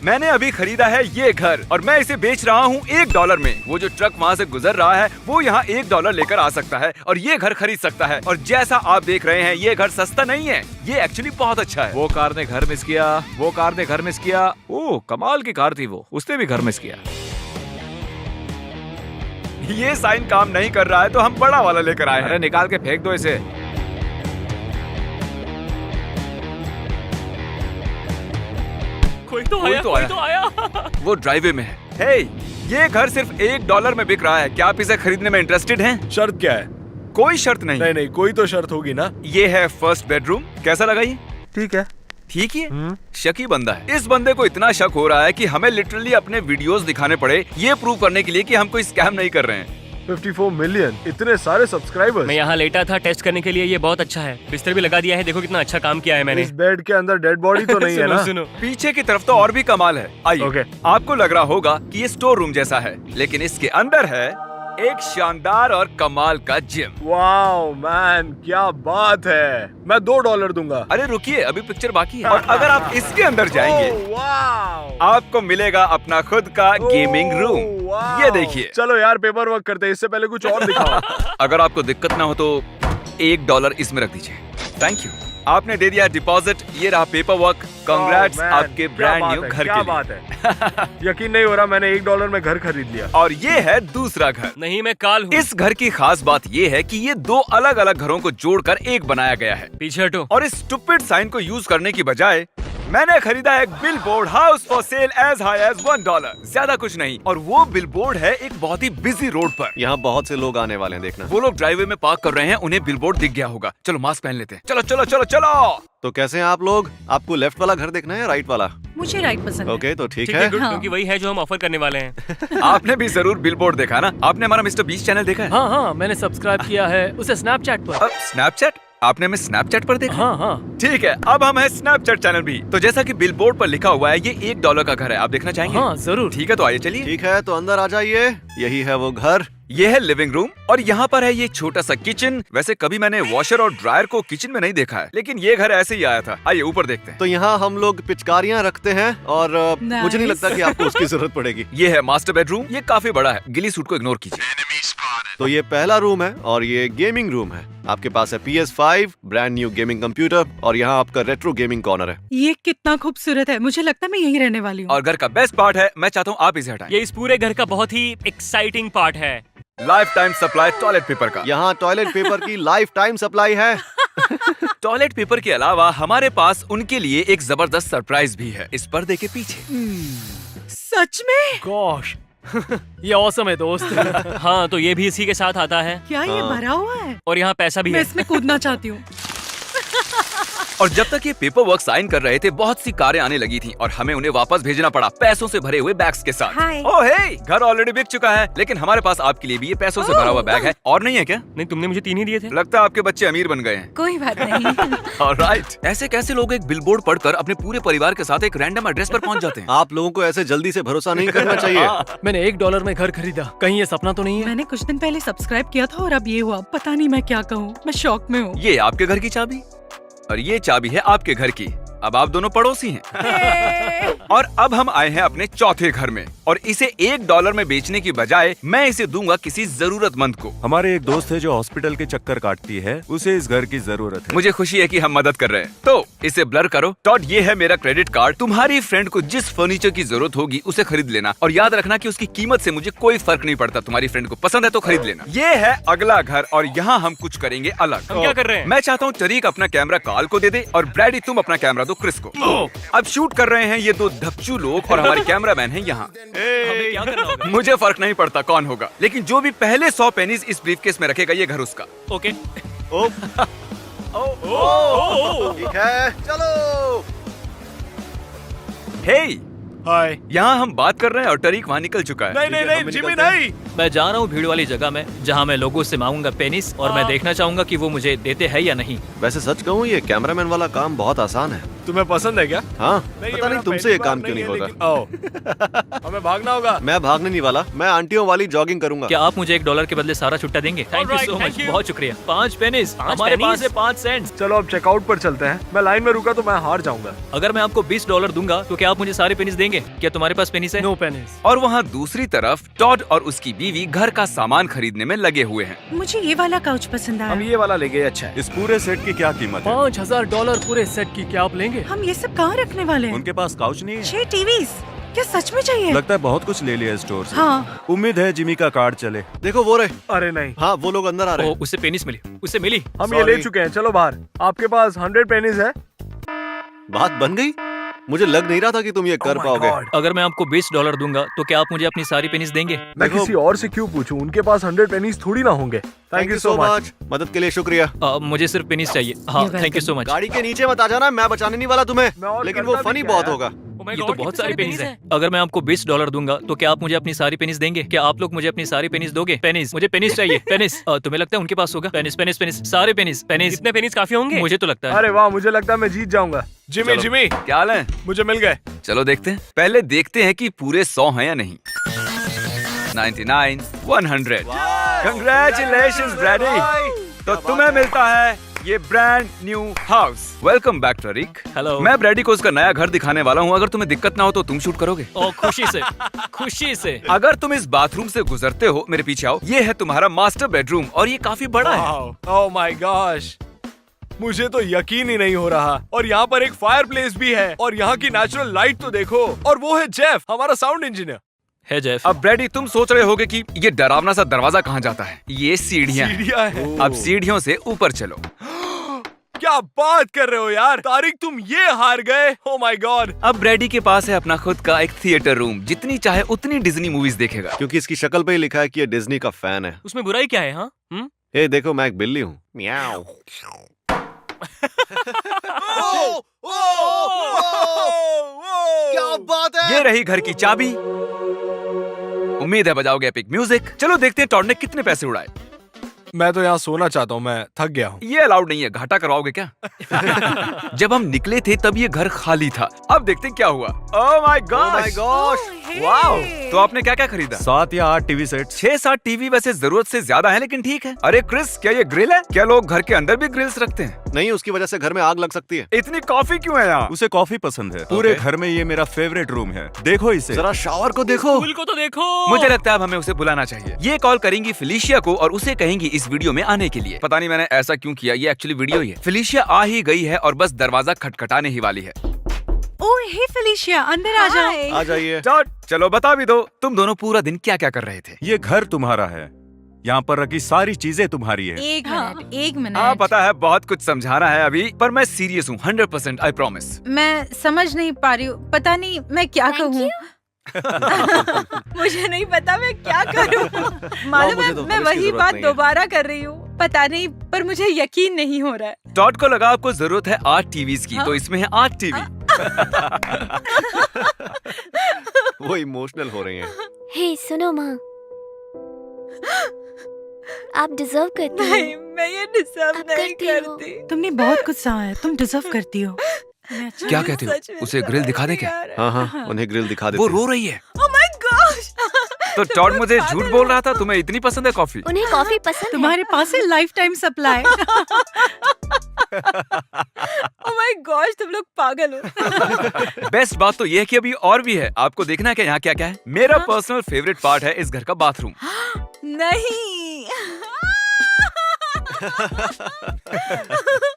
मैंने अभी खरीदा है ये घर और मैं इसे बेच रहा हूँ $1 में। वो जो ट्रक वहाँ से गुजर रहा है वो यहाँ $1 लेकर आ सकता है और ये घर खरीद सकता है। और जैसा आप देख रहे हैं ये घर सस्ता नहीं है, ये एक्चुअली बहुत अच्छा है। वो कार ने घर मिस किया, वो कार ने घर मिस किया। ओह कमाल की कार थी वो, उसने भी घर मिस किया। ये साइन काम नहीं कर रहा है तो हम बड़ा वाला लेकर आए अरे हैं। निकाल के फेंक दो इसे। कोई तो आया। वो ड्राइवे में है। हे, ये घर सिर्फ $1 में बिक रहा है। क्या आप इसे खरीदने में इंटरेस्टेड हैं? शर्त क्या है? कोई शर्त नहीं। नहीं, कोई तो शर्त होगी ना। ये है फर्स्ट बेडरूम। कैसा लगा ये? ठीक है। ठीक ही है। शकी बंदा है। इस बंदे को इतना शक हो रहा है कि हमें लिटरली अपने वीडियोस दिखाने पड़े ये प्रूव करने के लिए कि हम कोई स्कैम नहीं कर रहे हैं। 54 मिलियन, इतने सारे सब्सक्राइबर्स। मैं यहाँ लेटा था टेस्ट करने के लिए, ये बहुत अच्छा है। बिस्तर भी लगा दिया है, देखो कितना अच्छा काम किया है मैंने। इस बेड के अंदर डेड बॉडी तो नहीं है सुनो ना? सुनो, पीछे की तरफ तो और भी कमाल है। आइए। Okay. आपको लग रहा होगा कि ये स्टोर रूम जैसा है, लेकिन इसके अंदर है एक शानदार और कमाल का जिम। वाओ मैन, क्या बात है। मैं $2 दूंगा। अरे रुकिए, अभी पिक्चर बाकी है। और अगर आप इसके अंदर जाएंगे ओह, वाओ। आपको मिलेगा अपना खुद का गेमिंग रूम। वाओ। ये देखिए। चलो यार पेपर वर्क करते हैं, इससे पहले कुछ और दिखाओ। अगर आपको दिक्कत ना हो तो $1 इसमें रख दीजिए। Thank you. आपने दे दिया डिपॉजिट, ये रहा paper work. Congrats Oh, man, आपके क्या ब्रांड बात न्यू है, घर क्या के लिए। बात है। यकीन नहीं हो रहा, मैंने $1 में घर खरीद लिया। और ये है दूसरा घर। नहीं मैं काल हूँ। इस घर की खास बात ये है कि ये 2 अलग अलग घरों को जोड़कर एक बनाया गया है। पीछे हटो। और इस स्टूपिड साइन को यूज करने की बजाय मैंने खरीदा एक billboard, house for sale as high as $1। ज्यादा कुछ नहीं। और वो बिलबोर्ड है एक बहुत ही बिजी रोड पर। यहाँ बहुत से लोग आने वाले हैं, देखना। वो लोग ड्राइववे में पार्क कर रहे हैं, उन्हें बिलबोर्ड दिख गया होगा। चलो मास्क पहन लेते हैं। चलो चलो चलो चलो। तो कैसे हैं आप लोग? आपको लेफ्ट वाला घर देखना है या राइट वाला? मुझे राइट पसंद है। ओके तो ठीक ठीक है। है गुड, हाँ। क्योंकि वही है जो हम ऑफर करने वाले हैं। आपने भी जरूर बिलबोर्ड देखा ना? आपने हमारा मिस्टर बीस्ट चैनल देखा है? हाँ, मैंने सब्सक्राइब किया है उसे स्नैपचैट पर। स्नैपचैट? आपने हमें स्नैपचैट पर देखा? हाँ। ठीक है, अब हम है स्नैपचैट चैनल भी। तो जैसा कि बिलबोर्ड पर लिखा हुआ है ये $1 का घर है। आप देखना चाहेंगे? हाँ जरूर। ठीक है, तो आइए चलिए। ठीक है तो अंदर आ जाइए, यही है वो घर। ये है लिविंग रूम और यहाँ पर है ये छोटा सा किचन। वैसे कभी मैंने वॉशर और ड्रायर को किचन में नहीं देखा है, लेकिन ये घर ऐसे ही आया था। आइए ऊपर देखते हैं। तो यहाँ हम लोग पिचकारियाँ रखते हैं और मुझे नहीं लगता कि आपको उसकी जरूरत पड़ेगी। ये है मास्टर बेडरूम। ये काफी बड़ा है, गिली सूट को इग्नोर कीजिए। तो ये पहला रूम है और ये गेमिंग रूम है। आपके पास है PS5, brand new gaming computer और यहाँ आपका रेट्रो गेमिंग कॉर्नर है। ये कितना खूबसूरत है, मुझे लगता है मैं यहीं रहने वाली हूँ। और घर का बेस्ट पार्ट है, मैं चाहता हूँ आप इसे हटाएं। ये इस पूरे घर का बहुत ही एक्साइटिंग पार्ट है। Life time supply toilet paper का। यहाँ टॉयलेट पेपर की लाइफ टाइम सप्लाई है। टॉयलेट पेपर के अलावा हमारे पास उनके लिए एक जबरदस्त सरप्राइज भी है इस पर्दे के पीछे। सच में? गॉश ये ऑसम है दोस्त। हाँ तो ये भी इसी के साथ आता है क्या ये भरा हुआ है? और यहाँ पैसा भी मैं है। इसमें कूदना चाहती हूँ। और जब तक ये पेपर वर्क साइन कर रहे थे बहुत सी कारें आने लगी थी और हमें उन्हें वापस भेजना पड़ा पैसों से भरे हुए बैग्स के साथ। हाय। ओह हे, घर ऑलरेडी बिक चुका है, लेकिन हमारे पास आपके लिए भी ये पैसों से भरा हुआ बैग है। और नहीं है क्या? नहीं तुमने मुझे 3 ही दिए थे। लगता है आपके बच्चे अमीर बन गए हैं। कोई बात नहीं। ऑलराइट। ऐसे कैसे लोग एक बिलबोर्ड पढ़कर अपने पूरे परिवार के साथ एक रैंडम एड्रेस पर पहुंच जाते हैं? आप लोगों को ऐसे जल्दी से भरोसा नहीं करना चाहिए। मैंने $1 में घर खरीदा, कहीं ये सपना तो नहीं है? मैंने कुछ दिन पहले सब्सक्राइब किया था और अब ये हुआ। पता नहीं मैं क्या कहूँ, मैं शॉक में हूँ। ये आपके घर की चाबी और ये चाबी है आपके घर की। अब आप दोनों पड़ोसी हैं। और अब हम आए हैं अपने चौथे घर में और इसे $1 में बेचने की बजाय मैं इसे दूंगा किसी जरूरतमंद को। हमारे एक दोस्त है जो हॉस्पिटल के चक्कर काटती है, उसे इस घर की जरूरत है। मुझे खुशी है कि हम मदद कर रहे हैं। तो इसे ब्लर करो। टॉड, ये है मेरा क्रेडिट कार्ड। तुम्हारी फ्रेंड को जिस फर्नीचर की जरूरत होगी उसे खरीद लेना और याद रखना कि उसकी कीमत से मुझे कोई फर्क नहीं पड़ता। तुम्हारी फ्रेंड को पसंद है तो खरीद लेना। ये है अगला घर और यहाँ हम कुछ करेंगे अलग। हम क्या कर रहे हैं? मैं चाहता हूँ टरीक अपना कैमरा काल को दे दे और ब्रैडी तुम अपना कैमरा दो क्रिस को। अब शूट कर रहे हैं ये 2 धपचू लोग और हमारे कैमरामैन हैं यहाँ। हमें क्या करना होगा? मुझे फर्क नहीं पड़ता कौन होगा, लेकिन जो भी पहले 100 पेनीज इस ब्रीफकेस में रखेगा ये घर उसका। ओके। ठीक है चलो। हे, हाय। यहाँ हम बात कर रहे हैं और टरीक वहाँ निकल चुका है। नहीं जिमी नहीं। मैं जा रहा हूँ भीड़ वाली जगह में जहाँ मैं लोगों से मांगूंगा पेनिस और मैं देखना चाहूंगा कि वो मुझे देते हैं या नहीं। वैसे सच कहूँ ये कैमरामैन वाला काम बहुत आसान है। तुम्हें पसंद है क्या? हाँ, ये पता नहीं मेरा तुमसे पहली ये बार काम क्यों नहीं है, होता। लेकिन- ओह, हमें भागना होगा। मैं भागने नहीं वाला, मैं आंटियों वाली जॉगिंग करूंगा। क्या आप मुझे $1 के बदले सारा छुट्टा देंगे? Thank you Alright, so thank much, you. बहुत शुक्रिया। 5 पेनीज, 5 हमारे पास pennies? है 5 सेंट्स। चलो अब चेकआउट पर चलते हैं। मैं लाइन में रुका तो मैं हार जाऊंगा। अगर मैं आपको $20 दूंगा तो क्या आप मुझे सारे पेनीज देंगे? क्या तुम्हारे पास पेनीज है? No pennies. और वहाँ दूसरी तरफ टॉड और उसकी बीवी घर का सामान खरीदने में लगे हुए हैं। मुझे ये वाला काउच पसंद हम आया। ये वाला ले गए, अच्छा है। इस पूरे सेट की क्या कीमत है? $5000 पूरे सेट की, क्या आप लेंगे? हम ये सब कहाँ रखने वाले हैं? उनके पास काउच नहीं है? 6 टीवीज, क्या सच में चाहिए? लगता है बहुत कुछ ले लिया स्टोर से। हाँ। उम्मीद है जिमी का कार्ड चले। देखो वो रहे। अरे नहीं, हाँ, वो लोग अंदर आ रहे ओ, हैं। उससे पेनीज मिली, उससे मिली। हम ये ले चुके हैं। चलो बाहर। आपके पास 100 पेनीज है? बात बन गई। मुझे लग नहीं रहा था कि तुम ये कर Oh my पाओगे। God. अगर मैं आपको $20 दूंगा तो क्या आप मुझे अपनी सारी पेनीज देंगे? मैं देखो- किसी और से क्यों पूछूं? उनके पास 100 पेनीज थोड़ी ना होंगे। Thank you so much. मदद के लिए शुक्रिया। मुझे सिर्फ पेनीज चाहिए। हाँ, You're thank you so much. गाड़ी के नीचे मत आ जाना, मैं बचाने नहीं वाला तुम्हें, मैं और लेकिन करता वो भी फनी क्या बहुत है? होगा। ये तो बहुत सारी पेनीज है। अगर मैं आपको $20 दूंगा तो क्या आप मुझे अपनी सारी पेनीज देंगे? क्या आप लोग मुझे अपनी सारी पेनीज दोगे? पेनीज, मुझे पेनीज चाहिए। पेनीज, तुम्हें लगता है उनके पास होगा? पेनीज पेनीज पेनीज, सारे पेनीज पेनीज। इतने पेनीज काफी होंगे? मुझे तो लगता है। अरे वाह, मुझे लगता है मैं जीत जाऊंगा। जिमी, चलो। जिमी, क्या हाल है? मुझे मिल गए। चलो देखते हैं। पहले देखते हैं कि पूरे 100 हैं या नहीं। 99, 100। Congratulations, Brady. तो तुम्हें मिलता है ये brand new house. Welcome back टरिक। हेलो। मैं ब्रैडी को उसका नया घर दिखाने वाला हूँ। अगर तुम्हें दिक्कत ना हो तो तुम शूट करोगे। ओ, खुशी से, खुशी से। अगर तुम इस बाथरूम से गुजरते हो, मेरे पीछे आओ। ये है तुम्हारा मास्टर बेडरूम और ये काफी बड़ा है। ओह माय गॉश, मुझे तो यकीन ही नहीं हो रहा। और यहाँ पर एक फायर प्लेस भी है। और यहाँ की नेचुरल लाइट तो देखो। और वो है जेफ, हमारा साउंड इंजीनियर। है जेफ। अब ब्रैडी, तुम सोच रहे होगे कि ये डरावना सा दरवाजा कहाँ जाता है। ये सीढ़ियाँ हैं। सीढ़ियाँ हैं। अब सीढ़ियों से ऊपर चलो। क्या बात कर रहे हो यार तारिक, तुम ये हार गए। Oh my God. अब ब्रैडी के पास है अपना खुद का एक थिएटर रूम। जितनी चाहे उतनी डिज्नी मूवीज देखेगा। क्योंकि इसकी शक्ल पे ही लिखा है कि ये डिज्नी का फैन है। उसमें बुराई क्या है? हाँ, ए देखो, मैं एक बिल्ली हूँ। म्याऊ। क्या बात है। ये रही घर की चाबी। उम्मीद है बजाओगे एपिक म्यूजिक। चलो देखते हैं टॉड ने कितने पैसे उड़ाए। मैं तो यहाँ सोना चाहता हूँ, मैं थक गया हूँ। ये अलाउड नहीं है। घाटा करवाओगे क्या? जब हम निकले थे तब ये घर खाली था। अब देखते हैं क्या हुआ। Oh my my God, gosh. Wow. तो आपने क्या क्या खरीदा? 7 या 8 टीवी सेट्स। 6-7 टीवी वैसे जरूरत से ज्यादा है, लेकिन ठीक है। अरे क्रिस, क्या ये ग्रिल है? क्या लोग घर के अंदर भी ग्रिल्स रखते हैं? नहीं, उसकी वजह से घर में आग लग सकती है। इतनी कॉफी क्यों है यहाँ? उसे कॉफी पसंद है। पूरे घर में ये मेरा फेवरेट रूम है। देखो इसे। जरा शावर को देखो। फूल को तो देखो। मुझे लगता है अब हमें उसे बुलाना चाहिए। ये कॉल करेंगी फिलिशिया को और उसे कहेंगी इस वीडियो में आने के लिए। पता नहीं मैंने ऐसा क्यों किया। ये एक्चुअली वीडियो ही है। फिलिशिया आ ही गई है और बस दरवाजा खटखटाने ही वाली है। ओह हे फेलिशिया, अंदर आ जाओ। आ जाइए। चलो बता भी दो, तुम दोनों पूरा दिन क्या क्या कर रहे थे? ये घर तुम्हारा है। यहाँ पर रखी सारी चीजें तुम्हारी है। एक मिनट, एक मिनट। हाँ पता है, बहुत कुछ समझाना है अभी, पर मैं सीरियस हूँ 100%, आई प्रॉमिस। मैं समझ नहीं पा रही हूँ, पता नहीं मैं क्या कहूँ। मुझे नहीं पता मैं क्या करूँ। मालूम मुझे है तो मैं अब इसकी वही जरूरत बात नहीं है। दोबारा कर रही हूँ। पता नहीं, पर मुझे यकीन नहीं हो रहा है। टॉड को लगा आपको जरूरत है 8 टीवीज की, तो इसमें है 8 टीवी। वो इमोशनल हो रही हैं। हे सुनो माँ, आप डिजर्व करती हो। नहीं, मैं ये डिजर्व अब नहीं करती हो। करती। तुमने बहुत कुछ सहा है, तुम डिजर्व करती हो। क्या कहती हो? उसे ग्रिल दिखा दे क्या? हाँ हाँ, उन्हें ग्रिल दिखा देते वो हैं। रो रही है। Oh my gosh. तो टॉड मुझे झूठ बोल रहा था, तुम्हें इतनी पसंद है कॉफी? उन्हें कॉफी पसंद है। तुम्हारे पास है life time supply. Oh my gosh, तुम लोग पागल हो। बेस्ट बात तो ये है कि अभी और भी है। आपको देखना है कि यहाँ क्या क्या है। मेरा पर्सनल फेवरेट पार्ट है इस घर का बाथरूम। नहीं।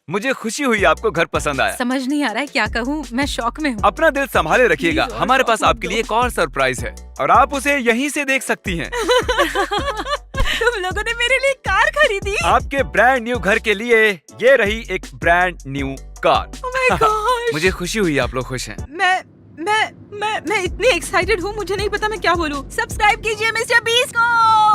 मुझे खुशी हुई आपको घर पसंद आया। समझ नहीं आ रहा है क्या कहूँ, मैं शॉक में हूँ। अपना दिल संभाले रखिएगा, हमारे पास आपके लिए एक और सरप्राइज है और आप उसे यहीं से देख सकती हैं। तुम लोगों ने मेरे लिए कार खरीदी? आपके ब्रांड न्यू घर के लिए ये रही एक brand new car. Oh my gosh. मुझे खुशी हुई आप लोग खुश हैं। मैं इतनी एक्साइटेड हूँ, मुझे नहीं पता मैं क्या बोलूँ। सब्सक्राइब कीजिए मिस्टर बीस को।